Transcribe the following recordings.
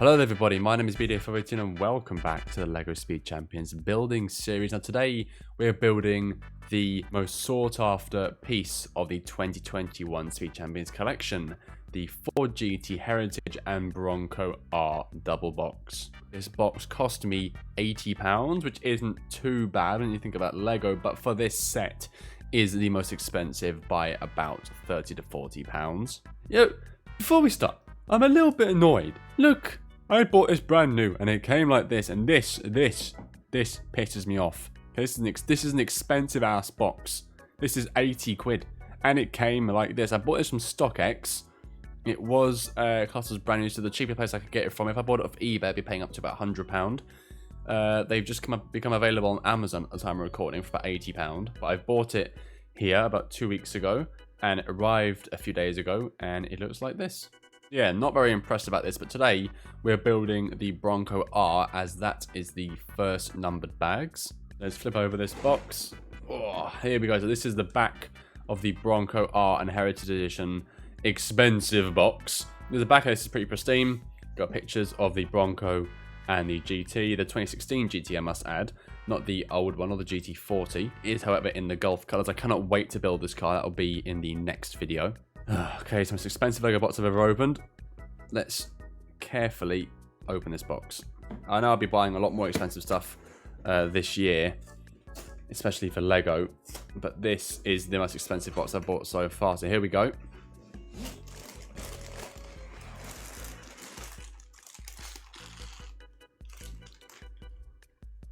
Hello there everybody, my name is BD418 and welcome back to the LEGO Speed Champions building series. Now today we're building the most sought after piece of the 2021 Speed Champions collection, the Ford GT Heritage and Bronco R double box. This box cost me £80, which isn't too bad when you think about LEGO, but for this set is the most expensive by about £30 to £40. Yo, before we start, I'm a little bit annoyed. Look! I bought this brand new and it came like this, and this pisses me off. This is an expensive ass box. This is 80 quid and it came like this. I bought this from StockX. It was classed as brand new, so the cheapest place I could get it from. If I bought it off eBay, I'd be paying up to about £100. They've just become available on Amazon at the time of recording for about £80. But I've bought it here about 2 weeks ago and it arrived a few days ago and it looks like this. Yeah, not very impressed about this, but today we're building the Bronco R, as that is the first numbered bags. Let's flip over this box. Oh, here we go. So this is the back of the Bronco R and Heritage Edition expensive box. The back of this is pretty pristine. Got pictures of the Bronco and the GT. The 2016 GT, I must add, not the old one or the GT40. It is, however, in the Gulf colours. I cannot wait to build this car. That'll be in the next video. Okay, it's the most expensive LEGO box I've ever opened. Let's carefully open this box. I know I'll be buying a lot more expensive stuff this year, especially for LEGO, but this is the most expensive box I've bought so far. So here we go.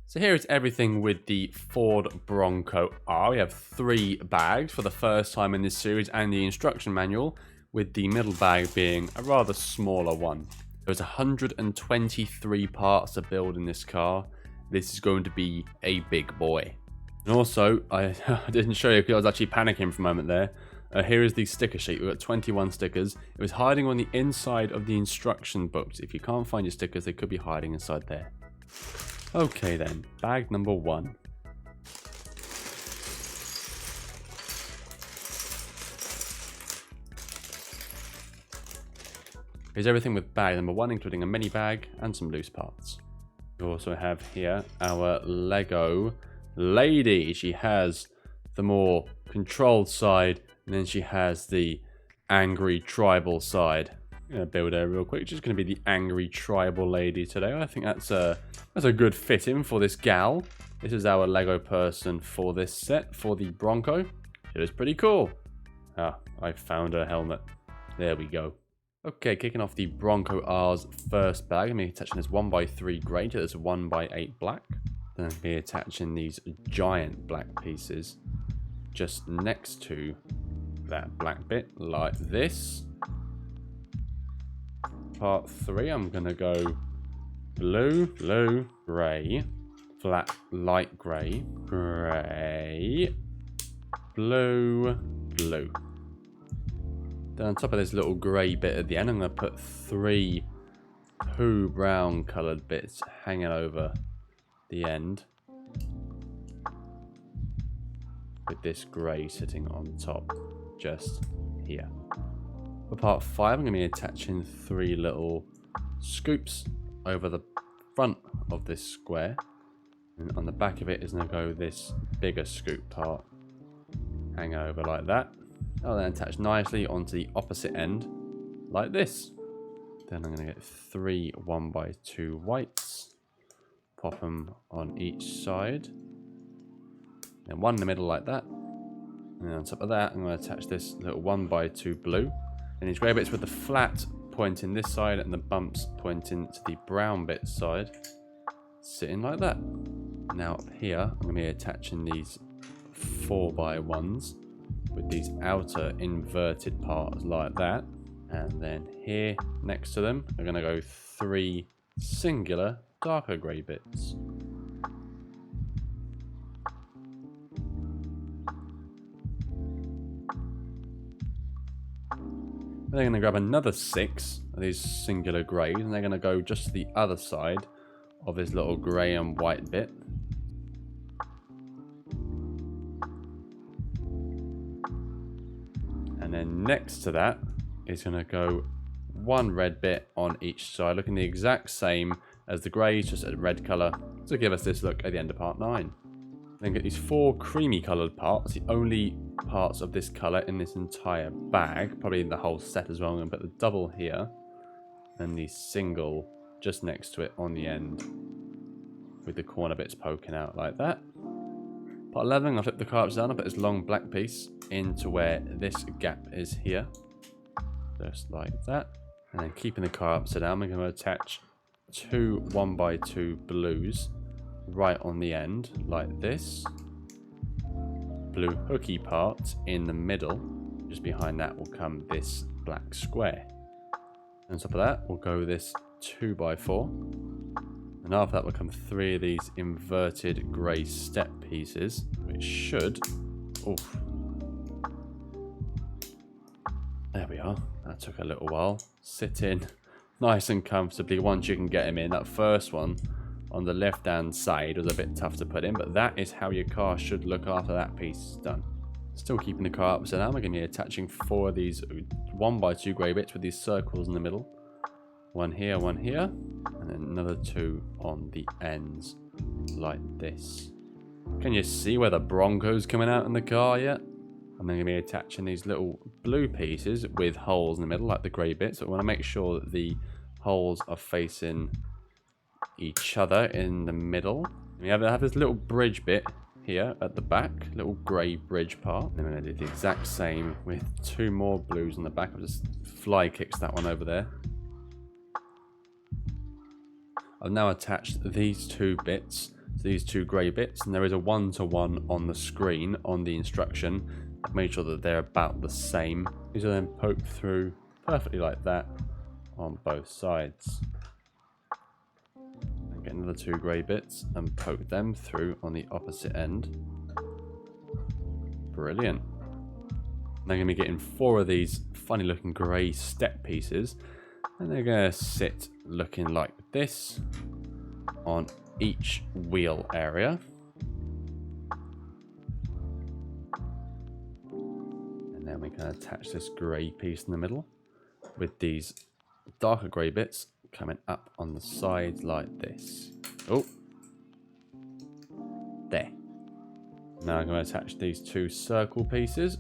So here is everything with the Ford Bronco R. We have 3 bags for the first time in this series and the instruction manual, with the middle bag being a rather smaller one. There's 123 parts to build in this car. This is going to be a big boy. And also, I didn't show you because I was actually panicking for a moment there. Here is the sticker sheet. We've got 21 stickers. It was hiding on the inside of the instruction books. If you can't find your stickers, they could be hiding inside there. Okay then, bag number 1. Here's everything with bag number 1, including a mini bag and some loose parts. We also have here our LEGO lady. She has the more controlled side, and then she has the angry tribal side. I'm going to build her real quick. She's going to be the angry tribal lady today. I think that's a good fit in for this gal. This is our LEGO person for this set, for the Bronco. She looks pretty cool. Ah, I found her helmet. There we go. Okay, kicking off the Bronco R's first bag. I'm going to be attaching this 1x3 grey to this 1x8 black. Then I'm going to be attaching these giant black pieces just next to that black bit, like this. Part 3, I'm going to go blue, blue, grey, flat, light grey, grey, blue, blue. Then on top of this little grey bit at the end, I'm going to put 3 poo brown coloured bits hanging over the end, with this grey sitting on top just here. For part 5, I'm going to be attaching 3 little scoops over the front of this square, and on the back of it is going to go this bigger scoop part, hang over like that. I'll then attach nicely onto the opposite end, like this. Then I'm going to get 3 1x2 whites, pop them on each side, and 1 in the middle like that. And on top of that, I'm going to attach this little 1x2 blue. And these grey bits with the flat pointing this side and the bumps pointing to the brown bit side, sitting like that. Now up here, I'm going to be attaching these 4x1s with these outer inverted parts like that. And then here next to them, I'm going to go 3 singular darker grey bits. They're going to grab another 6 of these singular greys, and they're going to go just to the other side of this little grey and white bit. And then next to that is going to go one red bit on each side, looking the exact same as the greys, just a red colour, to give us this look at the end of part 9. Then get these 4 creamy coloured parts, the only parts of this colour in this entire bag, probably in the whole set as well. I'm going to put the double here, and the single just next to it on the end, with the corner bits poking out like that. Part 11, I'll flip the car upside down, I'll put this long black piece into where this gap is here. Just like that. And then keeping the car upside down, we're going to attach 2 1x2 blues right on the end, like this. Blue hooky part in the middle. Just behind that will come this black square. And on top of that, we'll go with this 2x4. And after that will come 3 of these inverted grey step pieces, which should... Oof. There we are. That took a little while. Sit in nice and comfortably once you can get him in. That first one on the left hand side was a bit tough to put in, but that is how your car should look after that piece is done. Still keeping the car up, so now we're going to be attaching 4 of these 1x2 grey bits with these circles in the middle. One here, and then another 2 on the ends, like this. Can you see where the Bronco's coming out in the car yet? I'm then going to be attaching these little blue pieces with holes in the middle, like the grey bits. But we want to make sure that the holes are facing each other in the middle. We have this little bridge bit here at the back, little grey bridge part. And then I'm going to do the exact same with 2 more blues on the back. I'll just fly kicks that one over there. I've now attached these 2 bits to these 2 grey bits, and there is a 1-to-1 on the screen on the instruction. I've made sure that they're about the same. These are then poked through perfectly like that on both sides. And get another 2 grey bits and poke them through on the opposite end. Brilliant. And I'm going to be getting 4 of these funny looking grey step pieces, and they're going to sit looking like this on each wheel area. And then we can attach this grey piece in the middle with these darker grey bits coming up on the sides like this. Oh, there. Now I'm going to attach these 2 circle pieces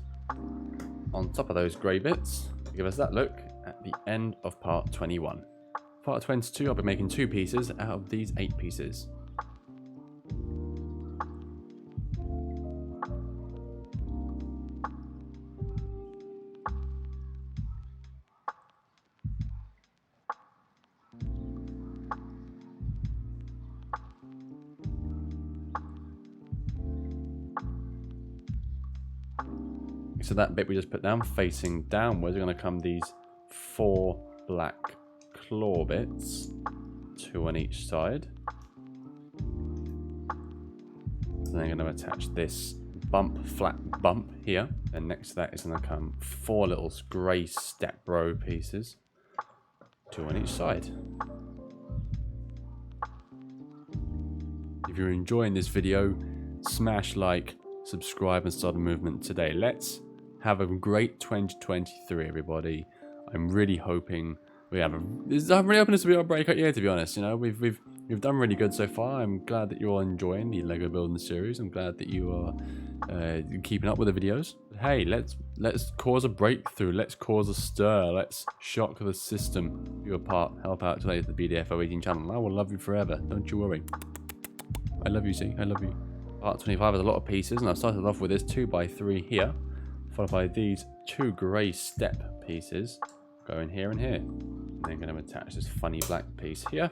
on top of those grey bits to give us that look at the end of part 21. Part 22, I'll be making 2 pieces out of these 8 pieces. So that bit we just put down facing downwards, are going to come these 4 black claw bits, 2 on each side. And then I'm going to attach this flat bump here, and next to that is going to come 4 little grey step row pieces, 2 on each side. If you're enjoying this video, smash like, subscribe and start a movement today. Let's have a great 2023, everybody. I'm really hoping I'm really hoping this will be our breakout year, to be honest. You know, we've done really good so far. I'm glad that you're all enjoying the Lego building series. I'm glad that you are keeping up with the videos. But hey, let's cause a breakthrough. Let's cause a stir. Let's shock the system. Do your part. Help out today at the BDF018 channel. I will love you forever. Don't you worry. I love you, see? I love you. Part 25 has a lot of pieces, and I've started off with this 2x3 here, followed by these 2 grey step pieces going here and here. And then going to attach this funny black piece here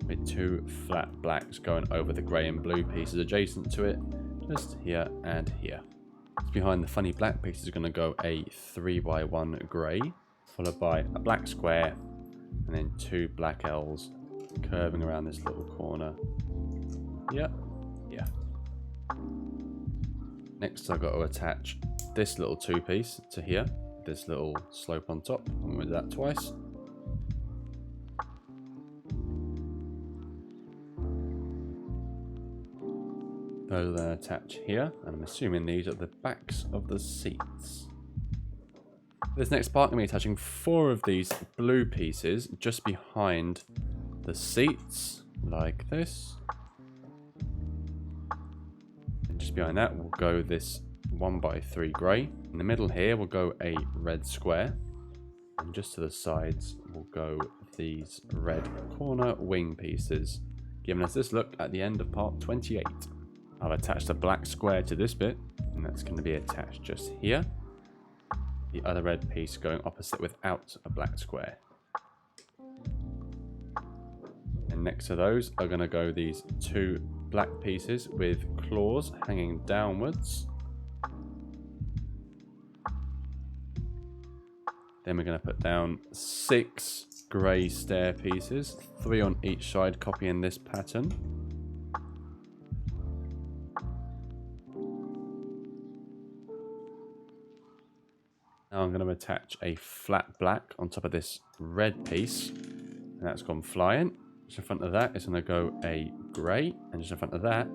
with 2 flat blacks going over the grey and blue pieces adjacent to it, just here and here. Behind the funny black piece is going to go a 3x1 grey, followed by a black square, and then 2 black L's curving around this little corner. Yep. Yeah. Next I've got to attach this little 2 piece to here, this little slope on top. I'm going to do that twice. Those are then attached here, and I'm assuming these are the backs of the seats. This next part, I'm going to be attaching 4 of these blue pieces just behind the seats, like this. And just behind that, we'll go this 1x3 grey. In the middle here, we'll go a red square. And just to the sides, we'll go these red corner wing pieces, giving us this look at the end of part 28. I've attached a black square to this bit, and that's going to be attached just here. The other red piece going opposite without a black square. And next to those are going to go these 2 black pieces with claws hanging downwards. Then we're going to put down 6 grey stair pieces, 3 on each side, copying this pattern. Now I'm going to attach a flat black on top of this red piece, and that's gone flying. Just in front of that is going to go a grey, and just in front of that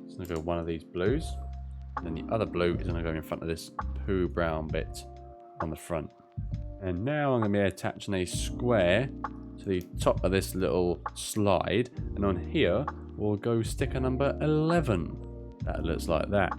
is going to go one of these blues. And then the other blue is going to go in front of this poo brown bit on the front. And now I'm going to be attaching a square to the top of this little slide, and on here we'll go sticker number 11. That looks like that.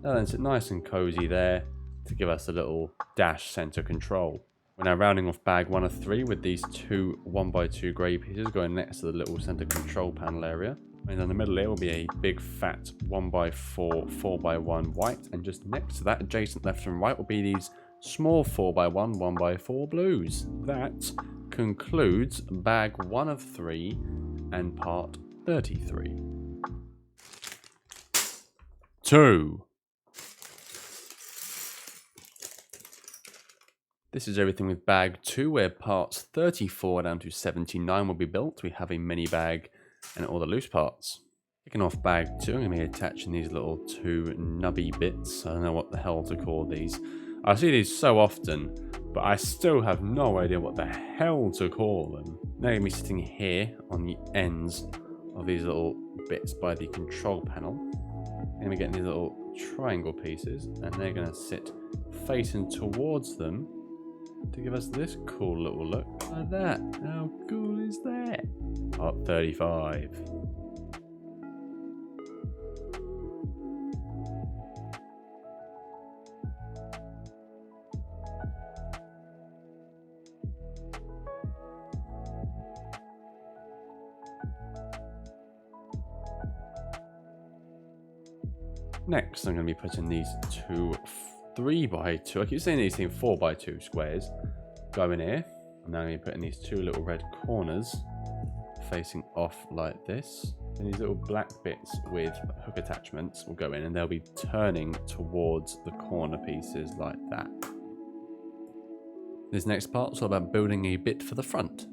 Now then, it's nice and cozy there to give us a little dash center control. We're now rounding off bag 1 of 3 with these 2 1x2 grey pieces going next to the little center control panel area. And in the middle here will be a big fat 1x4 4x1 white, and just next to that, adjacent left and right, will be these small 4x1 1x4 blues. That concludes bag 1 of 3 and part 33. 2. This is everything with bag 2, where parts 34 down to 79 will be built. We have a mini bag and all the loose parts. Kicking off bag 2, I'm going to be attaching these little 2 nubby bits. I don't know what the hell to call these. I see these so often, but I still have no idea what the hell to call them. They're going to be sitting here on the ends of these little bits by the control panel. I'm going to be getting these little triangle pieces, and they're going to sit facing towards them to give us this cool little look like that. How cool is that? Part 35. Next, I'm going to be putting these 2 3x2, I keep saying these things 4x2 squares, go in here. I'm now going to be putting these 2 little red corners facing off like this. And these little black bits with hook attachments will go in, and they'll be turning towards the corner pieces like that. This next part is all about building a bit for the front.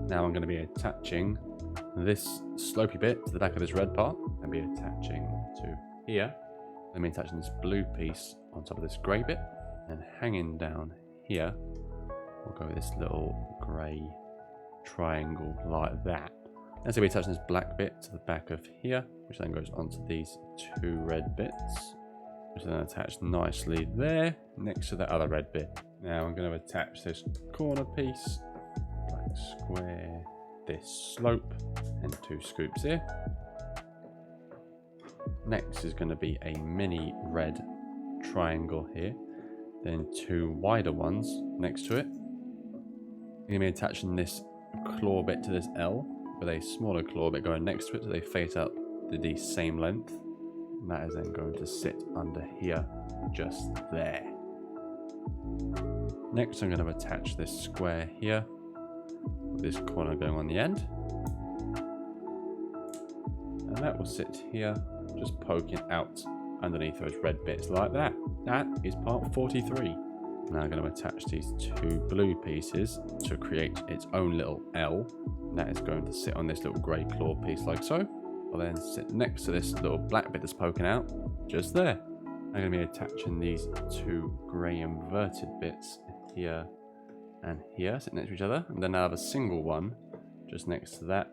Now I'm going to be attaching this slopey bit to the back of this red part, and be attaching to here. Then be attaching this blue piece on top of this grey bit, and hanging down here, we'll go with this little grey triangle like that. And so we're attaching this black bit to the back of here, which then goes onto these 2 red bits, which are then attached nicely there next to the other red bit. Now I'm going to attach this corner piece, black square, this slope, and 2 scoops here. Next is going to be a mini red triangle here, then 2 wider ones next to it. I'm going to be attaching this claw bit to this L with a smaller claw bit going next to it, so they face out to the same length. And that is then going to sit under here, just there. Next I'm going to attach this square here, with this corner going on the end. And that will sit here, just poking out underneath those red bits like that. That is part 43. Now I'm going to attach these two blue pieces to create its own little L. And that is going to sit on this little grey claw piece like so. I'll then sit next to this little black bit that's poking out, just there. I'm going to be attaching these two grey inverted bits here and here, sitting next to each other. And then I have a single one just next to that.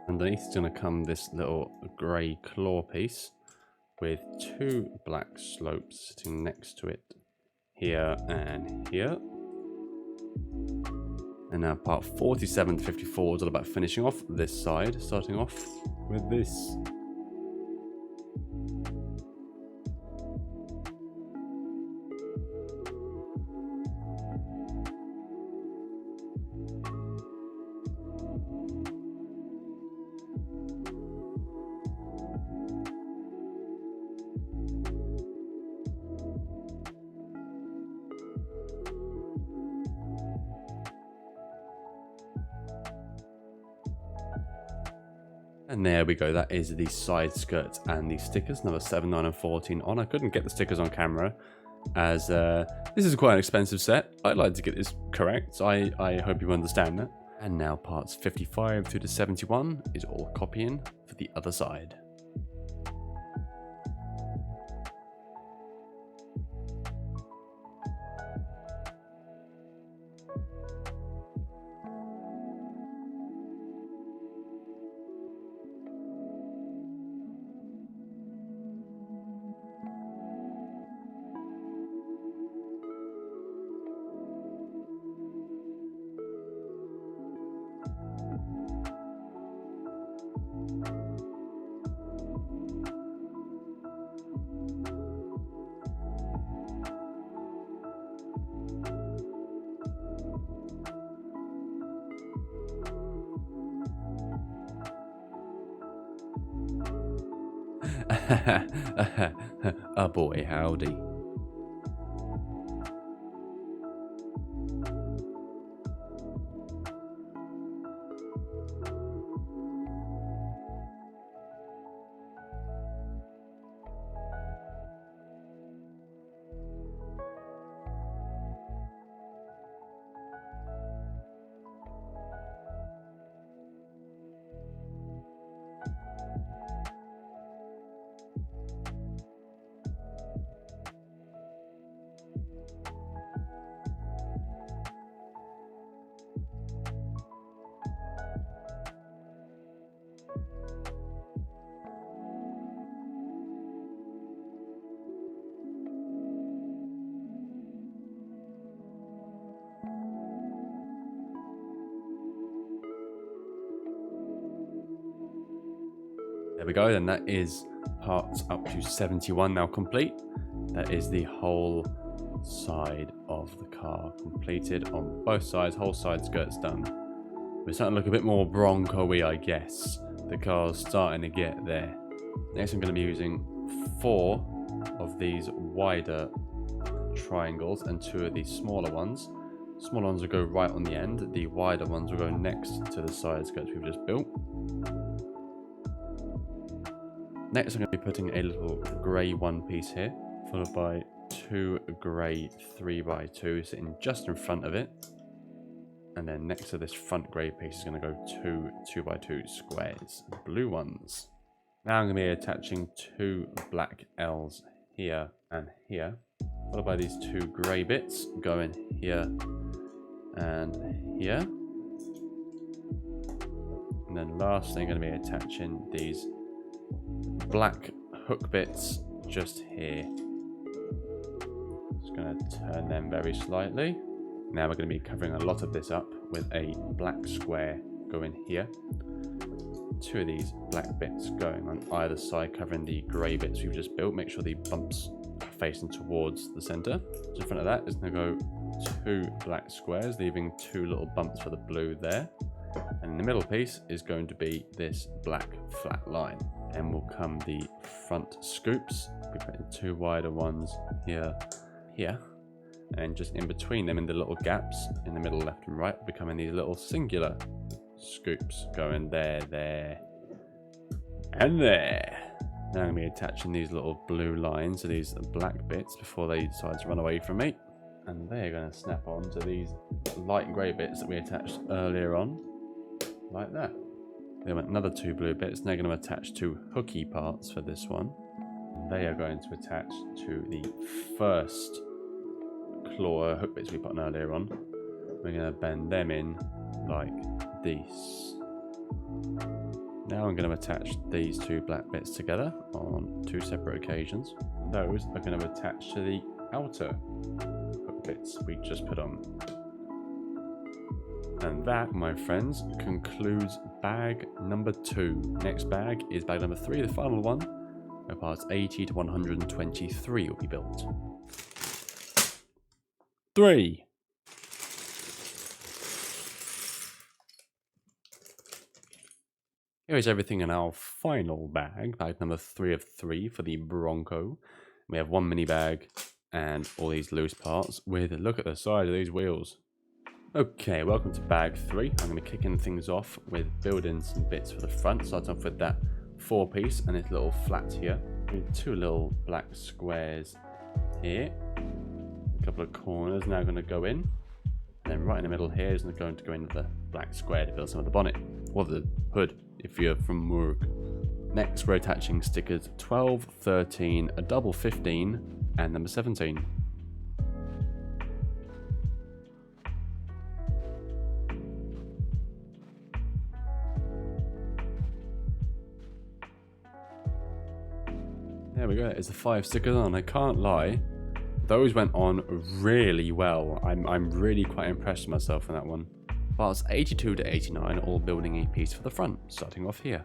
Underneath is going to come this little grey claw piece with two black slopes sitting next to it. Here and here. And now part 47 to 54 is all about finishing off this side, starting off with this. And there we go, that is the side skirts and the stickers, number 7, 9 and 14 on. I couldn't get the stickers on camera as this is quite an expensive set. I'd like to get this correct, so I hope you understand that. And now parts 55 through to 71 is all copying for the other side. Oh boy, howdy. There we go, then that is parts up to 71 now complete. That is the whole side of the car completed on both sides, whole side skirts done. We're starting to look a bit more Bronco-y, I guess. The car's starting to get there. Next I'm going to be using 4 of these wider triangles and 2 of these smaller ones. Smaller ones will go right on the end, the wider ones will go next to the side skirts we've just built. Next I'm going to be putting a little grey one piece here, followed by 2 grey 3x2 sitting just in front of it. And then next to this front grey piece is going to go 2 2x2 squares, blue ones. Now I'm going to be attaching 2 black L's here and here, followed by these 2 grey bits going here and here. And then lastly I'm going to be attaching these black hook bits just here. Just going to turn them very slightly. Now we're going to be covering a lot of this up with a black square going here. 2 of these black bits going on either side covering the grey bits we've just built. Make sure the bumps are facing towards the center. So in front of that is going to go 2 black squares, leaving 2 little bumps for the blue there. And in the middle piece is going to be this black flat line. And will come the front scoops. We're putting 2 wider ones here, here. And just in between them, in the little gaps in the middle left and right, becoming these little singular scoops going there, there, And there. Now I'm going to be attaching these little blue lines to these black bits before they decide to run away from me. And they're going to snap on to these light grey bits that we attached earlier on. Like that. Then went another 2 blue bits. And they're going to attach 2 hooky parts for this one. And they are going to attach to the first claw hook bits we put on earlier on. We're going to bend them in like this. Now I'm going to attach these 2 black bits together on 2 separate occasions. Those are going to attach to the outer hook bits we just put on. And that, my friends, concludes bag number 2. Next bag is bag number 3, the final one, where parts 80 to 123 will be built. 3. Here is everything in our final bag, bag number 3 of 3 for the Bronco. We have 1 mini bag and all these loose parts with, look at the size of these wheels. Okay, welcome to bag 3. I'm going to kick in things off with building some bits for the front. Start off with that 4-piece and its little flat here. With 2 little black squares here. A couple of corners now going to go in. And then right in the middle here is going to go into the black square to build some of the bonnet. Or the hood, if you're from Murg. Next, we're attaching stickers 12, 13, a double 15, and number 17. There we go, there's the 5 stickers on. I can't lie, those went on really well. I'm really quite impressed with myself on that one. Parts 82 to 89 all building a piece for the front, starting off here.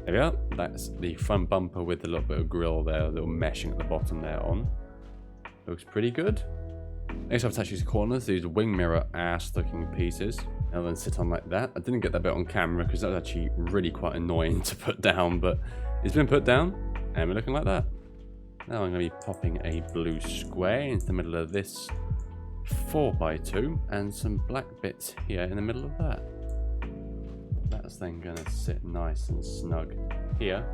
There we are, that's the front bumper with a little bit of grille there, a little meshing at the bottom there on. Looks pretty good. Next I've attached these corners, these wing mirror ass looking pieces. And then sit on like that. I didn't get that bit on camera because that was actually really quite annoying to put down, but it's been put down and we're looking like that. Now I'm going to be popping a blue square into the middle of this 4x2 and some black bits here in the middle of that. That's then going to sit nice and snug here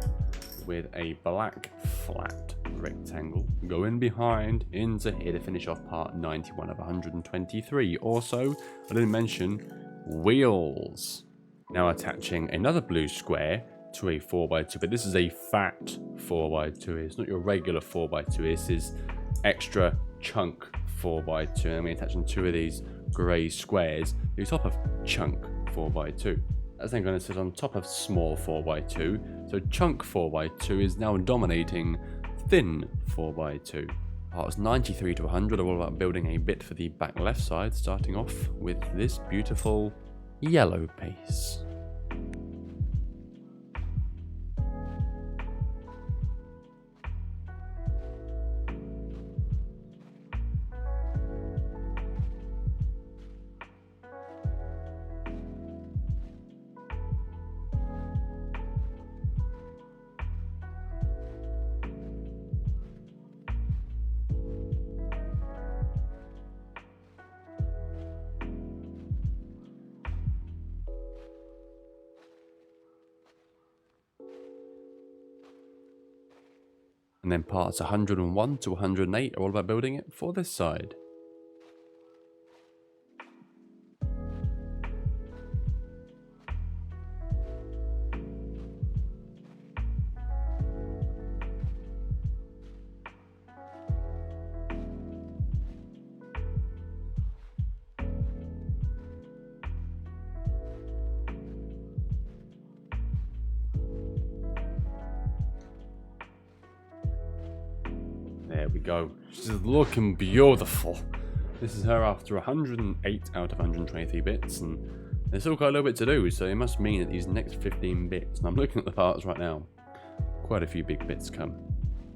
with a black flat rectangle going behind into here to finish off part 91 of 123. Also, I didn't mention wheels. Now attaching another blue square to a 4x2, but this is a fat 4x2. It's not your regular 4x2. This is extra chunk 4x2. And we're attaching 2 of these grey squares to the top of chunk 4x2. That's then going to sit on top of small 4x2. So chunk 4x2 is now dominating thin 4x2. Parts 93 to 100 are all about building a bit for the back left side, starting off with this beautiful yellow piece. And then parts 101 to 108 are all about building it for this side. There we go. She's looking beautiful. This is her after 108 out of 123 bits, and There's still quite a little bit to do, so it must mean that these next 15 bits, and I'm looking at the parts right now, quite a few big bits come.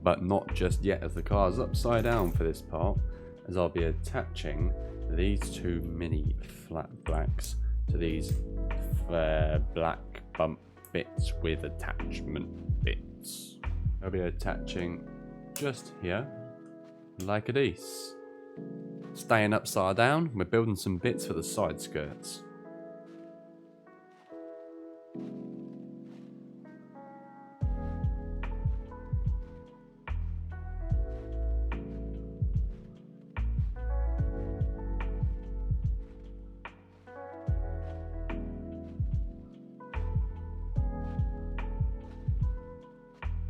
But not just yet, as the car's upside down for this part, as I'll be attaching these two mini flat blacks to these black bump bits with attachment bits. I'll be attaching just here, like a this. Staying upside down, we're building some bits for the side skirts.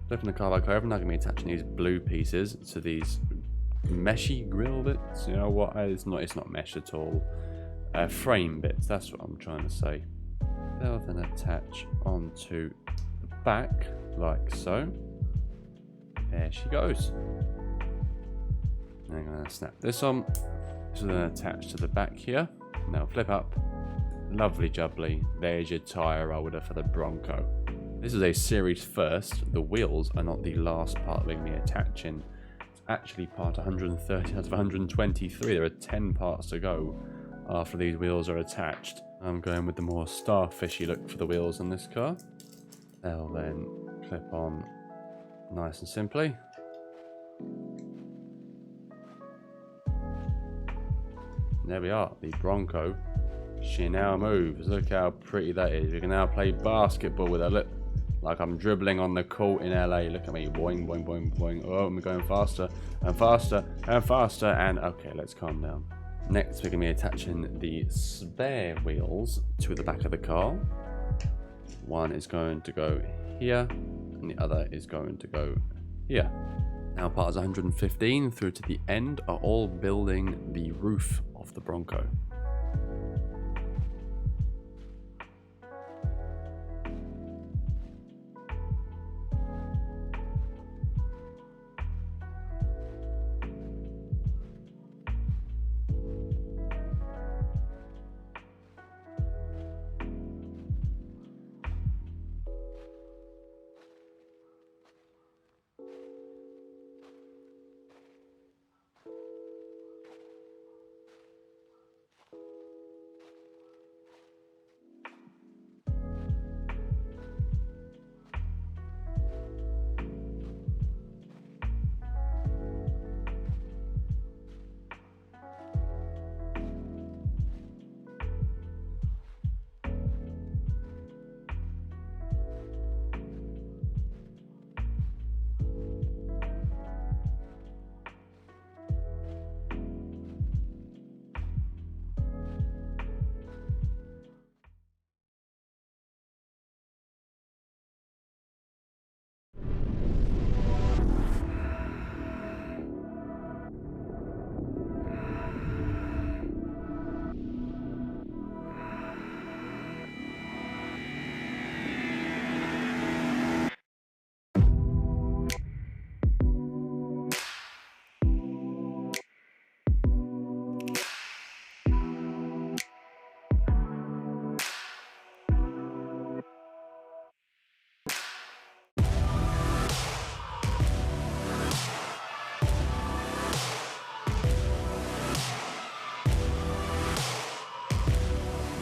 Flipping the car back over, now going to be attaching these blue pieces to these meshy grill bits. You know what? It's not mesh at all. Frame bits. That's what I'm trying to say. They'll then attach onto the back like so. There she goes. I'm going to snap this on. This will then attach to the back here. Now flip up. Lovely jubbly. There's your tyre holder for the Bronco. This is a series first. The wheels are not the last part we're going to be attaching. It's actually part 130 out of 123. There are 10 parts to go after these wheels are attached. I'm going with the more starfishy look for the wheels on this car. They'll then clip on nice and simply. There we are, the Bronco. She now moves. Look how pretty that is. We can now play basketball with her. Look. Like I'm dribbling on the court in LA. Look at me. Boing, boing, boing, boing. Oh, I'm going faster and faster and faster. And okay, let's calm down. Next, we're going to be attaching the spare wheels to the back of the car. One is going to go here, and the other is going to go here. Now, parts 115 through to the end are all building the roof of the Bronco.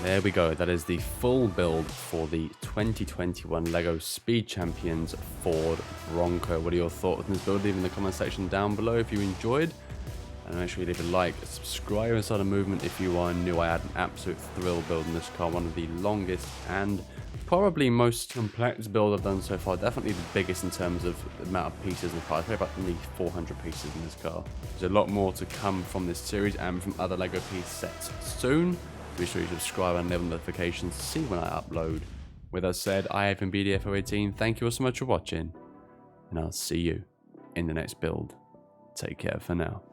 There we go. That is the full build for the 2021 LEGO Speed Champions Ford Bronco. What are your thoughts on this build? Leave in the comment section down below if you enjoyed. And make sure you leave a like, subscribe and start a movement if you are new. I had an absolute thrill building this car. One of the longest and probably most complex build I've done so far. Definitely the biggest in terms of the amount of pieces in the car. Probably about nearly 400 pieces in this car. There's a lot more to come from this series and from other LEGO piece sets soon. Be sure you subscribe and enable notifications to see when I upload. With that said, I have been BDF018. Thank you all so much for watching. And I'll see you in the next build. Take care for now.